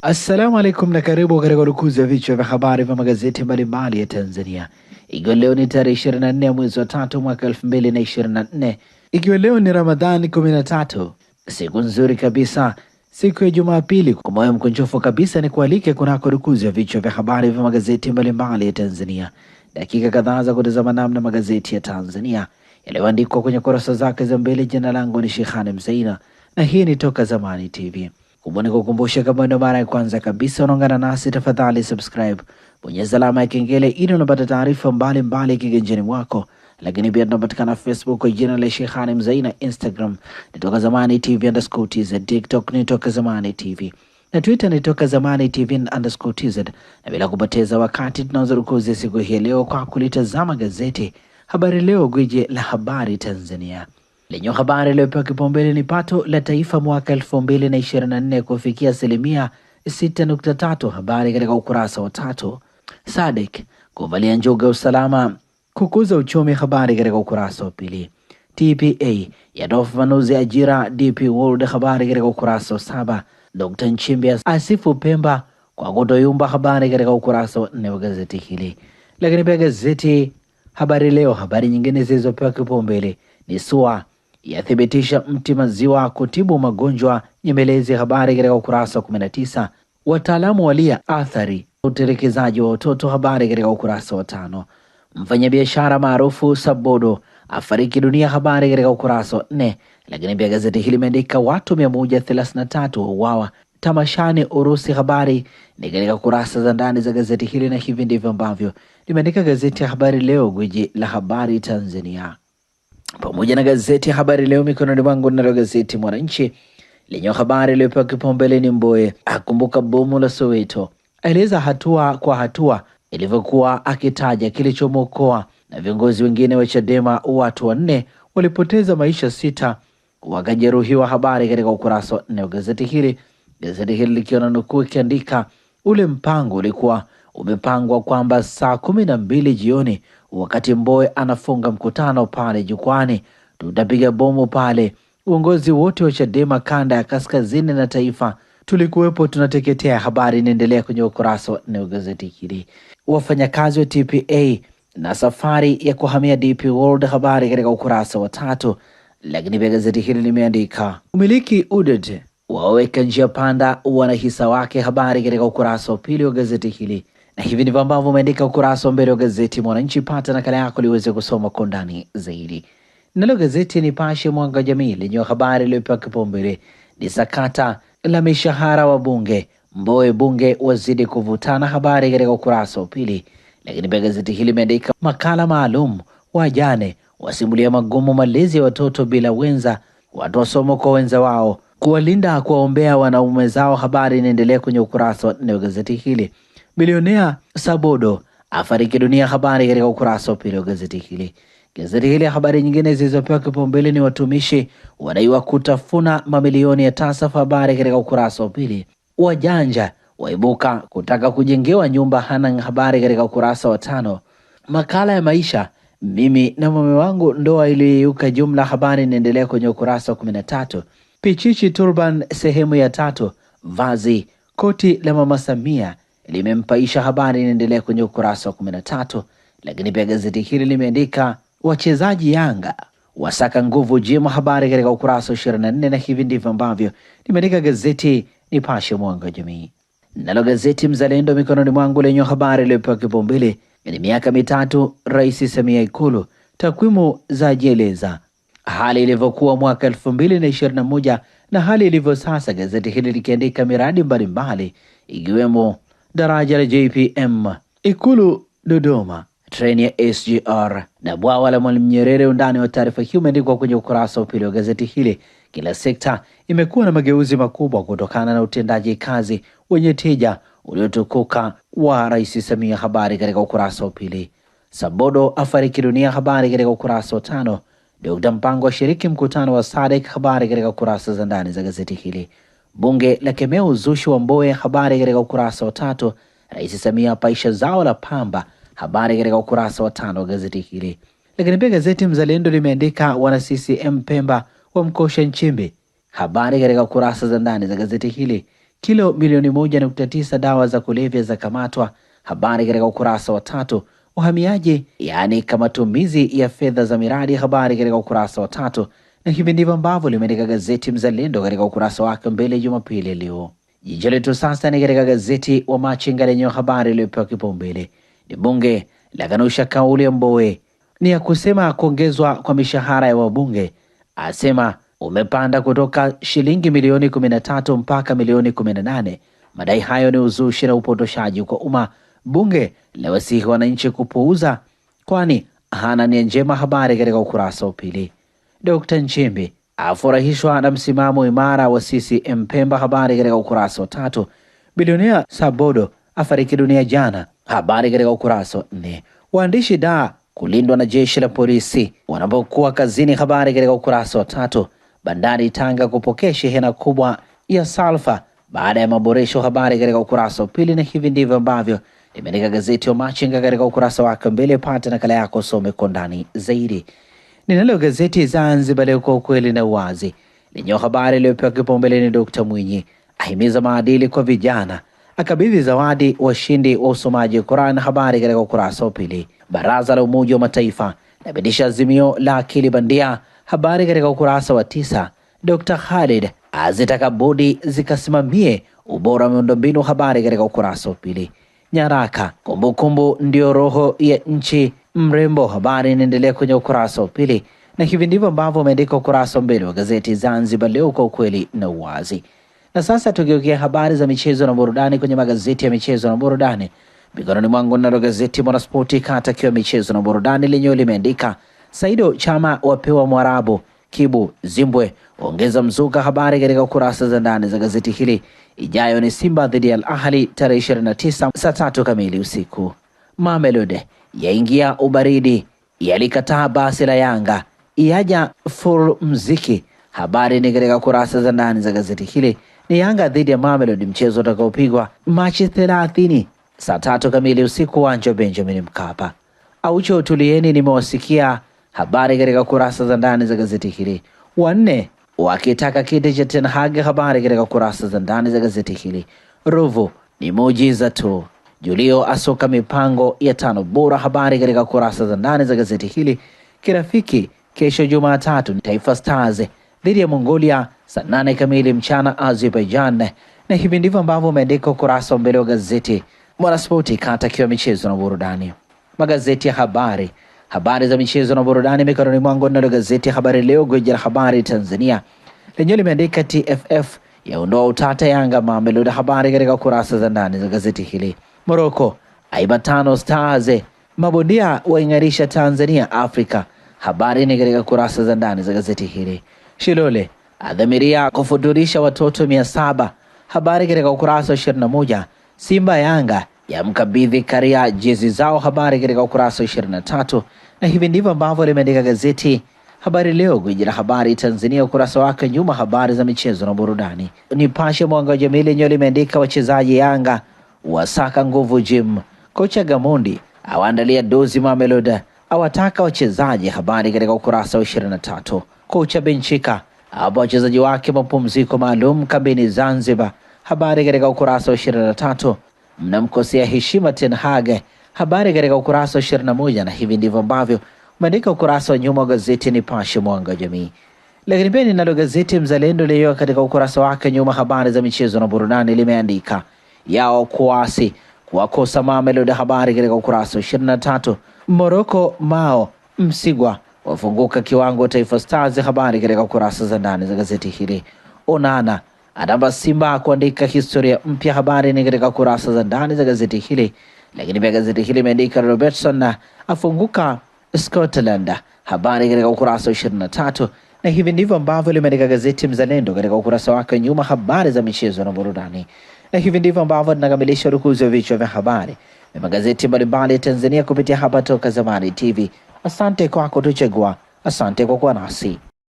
Assalamu alaikum na karibu katika udukuzi ya vichwa vya habari vya magazeti mbalimbali ya Tanzania. Ikiwa leo ni tarehe 24 ya mwezi wa tatu mwaka 2024, ikiwa leo ni Ramadhani 13, siku nzuri kabisa, siku ya Jumapili. Kwa moyo mkunjufu kabisa ni kualike kunako udukuzi ya vichwa vya habari vya magazeti mbalimbali ya Tanzania. Dakika kadhaa za kutazama namna magazeti ya Tanzania yaliyoandikwa kwenye kurasa zake za mbele. Jina langu ni Sheikhani Mzaina na hii ni Toka Zamani TV. Kubwa ni kukumbusha, kama ndio mara ya kwanza kabisa unaungana nasi, tafadhali subscribe, bonyeza alama ya kengele ili unapata taarifa mbalimbali kiganjani mwako. Lakini pia tunapatikana Facebook kwa jina la Sheikhani Mzaina, Instagram ni Toka Zamani TV_TZ, TikTok ni Toka Zamani TV na Twitter ni Toka Zamani TV_TZ. Na bila kupoteza wakati tunaanza rukuzi siku hii leo kwa kulitazama gazeti Habari Leo, gwiji la habari Tanzania lenye habari iliyopewa kipaumbele ni pato la taifa mwaka 2024 kufikia 6.3%. Habari katika ukurasa wa tatu. Sadek kuvalia njuga usalama kukuza uchumi. Habari katika ukurasa wa pili. TPA yatoa ufafanuzi ajira DP World. Habari katika ukurasa wa saba. Dr. Nchimbi asifu Pemba kwa kutoyumba. Habari katika ukurasa wa 4 wa gazeti hili. Lakini pia gazeti Habari Leo, habari nyingine zilizopewa kipaumbele ni SUA yathibitisha mti maziwa kutibu magonjwa nyemelezi. Habari katika ukurasa wa 19. Wataalamu walia athari utelekezaji wa watoto. Habari katika ukurasa wa 5. Mfanyabiashara maarufu Sabodo afariki dunia. Habari katika ukurasa wa 4. Lakini pia gazeti hili limeandika watu 133 wauawa tamashani Urusi. Habari ni katika kurasa za ndani za gazeti hili, na hivi ndivyo ambavyo limeandika gazeti ya Habari Leo, gwiji la habari Tanzania. Pamoja na gazeti ya Habari Leo mikononi mwangu, nalo gazeti Mwananchi lenye habari iliyopewa kipaumbele ni Mbowe akumbuka bomu la Soweto, aeleza hatua kwa hatua ilivyokuwa, akitaja kilichomwokoa. Na viongozi wengine wa Chadema watu 4 walipoteza maisha, 6 wakajeruhiwa. Habari katika ukurasa wa 4 wa gazeti hili. Gazeti hili likiwa na nukuu ikiandika ule mpango ulikuwa umepangwa kwamba saa 12 jioni wakati Mbowe anafunga mkutano pale jukwani, tutapiga bomu pale. Uongozi wote wa Chadema kanda ya kaskazini na taifa tulikuwepo, tunateketea. Habari inaendelea kwenye ukurasa wa 4 wa gazeti hili. Wafanyakazi wa TPA na safari ya kuhamia DP World. Habari katika ukurasa wa 3. Lakini pia gazeti hili limeandika umiliki UDET waweka njia panda wanahisa wake. Habari katika ukurasa wa 2 wa gazeti hili. Na hivi ndivyo ambavyo umeandika ukurasa wa mbele wa gazeti Mwananchi. Pata nakala yako liweze kusoma kwa ndani zaidi. Nalo gazeti Nipashe Mwanga wa Jamii lenye habari iliyopewa kipaumbele ni sakata la mishahara wa bunge. Mbowe bunge wazidi kuvutana. Habari katika ukurasa wa 2. Lakini pia gazeti hili limeandika makala maalum wajane wasimulia magumu malezi ya watoto bila wenza, watoa somo kwa wenza wao, kuwalinda kuwaombea wanaume zao. Habari inaendelea kwenye ukurasa wa 4 wa gazeti hili. Bilionea Sabodo afariki dunia. Habari katika ukurasa wa 2 wa gazeti hili. Gazeti hili habari nyingine zilizopewa kipaumbele ni watumishi wadaiwa kutafuna mamilioni ya TASAF. Habari katika ukurasa wa 2. Wajanja waibuka kutaka kujengewa nyumba Hanang'. Habari katika ukurasa wa 5. Makala ya maisha mimi na mume wangu ndoa iliyeyuka jumla. Habari inaendelea kwenye ukurasa wa 13. Pichichi Turban sehemu ya 3. Vazi koti la Mama Samia limempaisha. Habari inaendelea kwenye ukurasa wa 13. Lakini pia gazeti hili limeandika wachezaji Yanga wasaka nguvu Jim. Habari katika ukurasa wa 24. Na hivi ndivyo ambavyo limeandika gazeti Nipashe Mwanga wa Jamii. Nalo gazeti Mzalendo mikononi mwangu lenye habari iliyopewa kipaumbele ni miaka 3 Rais Samia Ikulu, takwimu za jieleza hali ilivyokuwa mwaka 2021 na hali ilivyo sasa. Gazeti hili likiandika miradi mbalimbali ikiwemo daraja la JPM Ikulu Dodoma, treni ya SGR na bwawa la Mwalimu Nyerere. Undani wa taarifa hii umeandikwa kwenye ukurasa wa 2 wa gazeti hili. Kila sekta imekuwa na mageuzi makubwa kutokana na utendaji kazi wenye tija uliotukuka wa Rais Samia. Habari katika ukurasa wa 2. Sabodo afariki dunia. Habari katika ukurasa wa 5. Dr. Mpango ashiriki mkutano wa SADC. Habari katika kurasa za ndani za gazeti hili. Bunge la kemea uzushi wa Mbowe. Habari katika ukurasa wa 3. Rais Samia apaisha zao la pamba. Habari katika ukurasa wa 5 wa gazeti hili. Lakini pia gazeti Mzalendo limeandika wana CCM Pemba wamkosha Nchimbi. Habari katika kurasa za ndani za gazeti hili. Kilo milioni 1.9 dawa za kulevya za kamatwa, habari katika ukurasa wa 3. Uhamiaji, yaani matumizi ya fedha za miradi, habari katika ukurasa wa 3. Na hivi ndivyo ambavyo limeandika gazeti Mzalendo katika ukurasa wake mbele Jumapili leo. Jicho letu sasa ni katika gazeti wa Machinga lenye habari iliyopewa kipaumbele ni bunge la kanusha kauli ya Mbowe ni ya kusema kuongezwa kwa mishahara ya wabunge, asema umepanda kutoka shilingi milioni 13 mpaka milioni 18. Madai hayo ni uzushi na upotoshaji kwa umma. Bunge la wasihi wananchi kupuuza kwani hana nia njema, habari katika ukurasa wa pili. Dr. Nchimbi afurahishwa na msimamo imara wa CCM Pemba, habari katika ukurasa wa 3. Bilionea Sabodo afariki dunia jana, habari katika ukurasa wa 4. Waandishi kulindwa na jeshi la polisi wanapokuwa kazini, habari katika ukurasa wa 3. Bandari Tanga kupokea shehena kubwa ya salfa baada ya maboresho, habari katika ukurasa wa pili. Na hivi ndivyo ambavyo limeandika gazeti wa Machinga katika ukurasa wake mbele. Pata nakala yako, some kwa ndani zaidi. Ninalo gazeti Zanzibar Leo, kwa ukweli na uwazi, lenye habari iliyopewa kipaumbele ni Dr. Mwinyi ahimiza maadili kwa vijana, akabidhi zawadi washindi wa usomaji Qur'an, habari katika ukurasa wa pili. Baraza la Umoja wa Mataifa lapitisha azimio la akili bandia, habari katika ukurasa wa 9. Dr. Khalid azitaka bodi zikasimamie ubora wa miundombinu, habari katika ukurasa wa pili. Nyaraka kumbukumbu ndio roho ya nchi mrembo, habari inaendelea kwenye ukurasa wa pili. Na hivi ndivyo ambavyo umeandika ukurasa wa mbele wa gazeti Zanzibar Leo, kwa ukweli na uwazi. Na sasa tugeukia habari za michezo na burudani kwenye magazeti ya michezo na burudani. Mikononi mwangu nalo gazeti Mwanaspoti kata kiwa michezo na burudani, lenyewe limeandika Saido Chama wapewa Mwarabu, Kibu Zimbwe ongeza mzuka, habari katika ukurasa za ndani za gazeti hili. Ijayo ni Simba dhidi ya Al Ahly tarehe 29 saa 3 kamili usiku. Mamelodi yaingia ubaridi, yalikataa basi la Yanga, iaja full mziki, habari ni katika kurasa za ndani za gazeti hili. Ni Yanga dhidi ya Mamelodi, mchezo utakaopigwa Machi 30 saa 3 kamili usiku, uwanja wa Benjamin Mkapa. Aucho tulieni, nimewasikia, habari katika kurasa za ndani za gazeti hili. Wanne wakitaka kiti cha Ten Hag, habari katika kurasa za ndani za gazeti hili. Ruvu ni muujiza tu, Julio asoka mipango ya 5 bora, habari katika kurasa za ndani za gazeti hili. Kirafiki kesho Jumatatu Taifa Stars dhidi ya Mongolia saa 8 kamili mchana Azerbaijan. Na hivi ndivyo ambavyo umeandika ukurasa wa mbele wa gazeti Mwanaspoti kata kiwa michezo na burudani. Magazeti ya habari za michezo na burudani mikononi mwangu, nalo gazeti ya Habari Leo, gwiji la habari Tanzania, lenyewe limeandika TFF yaondoa utata Yanga Mamelodi, habari katika kurasa za ndani za gazeti hili. Morocco aiba 5 Stars, mabondia waingarisha Tanzania Afrika, habari ni katika kurasa za ndani za gazeti hili. Shilole adhamiria kufuturisha watoto 700, habari katika ukurasa wa 21. Simba Yanga yamkabidhi Karia jezi zao, habari katika ukurasa wa 23. Na hivi ndivyo ambavyo limeandika gazeti Habari Leo, gwiji la habari Tanzania, ukurasa wake nyuma, habari za michezo na burudani. Nipashe Mwanga wa Jamii lenyewe limeandika wachezaji Yanga wasaka nguvu gym, kocha Gamondi awaandalia dozi Mamelodi, awataka wachezaji, habari katika ukurasa wa 23. Kocha Benchika awapa wachezaji wake mapumziko maalum kambini Zanzibar, habari katika ukurasa wa 23. Mnamkosea heshima Ten Hag, habari katika ukurasa wa 21. Na hivi ndivyo ambavyo umeandika ukurasa wa nyuma wa gazeti Nipashe Mwanga wa Jamii. Lakini pia ninalo gazeti Mzalendo leo katika ukurasa wake nyuma, habari za michezo na burudani, limeandika yao kuasi kuwakosa Mamelodi, habari katika ukurasa wa 23. Morocco Mao Msigwa wafunguka kiwango Taifa Stars, habari katika kurasa za ndani za gazeti hili. Onana adamba Simba kuandika historia mpya, habari ni katika kurasa za ndani za gazeti hili. Lakini pia gazeti hili imeandika Robertson afunguka Scotland, habari katika ukurasa wa 23. Na hivi ndivyo ambavyo limeandika gazeti Mzalendo katika ukurasa wake nyuma, habari za michezo na burudani. Na hivi ndivyo ambavyo tunakamilisha rukuzi wa vichwa vya habari na magazeti mbalimbali ya Tanzania kupitia hapa Toka Zamani TV. Asante kwa kutuchagua, asante kwa kuwa nasi.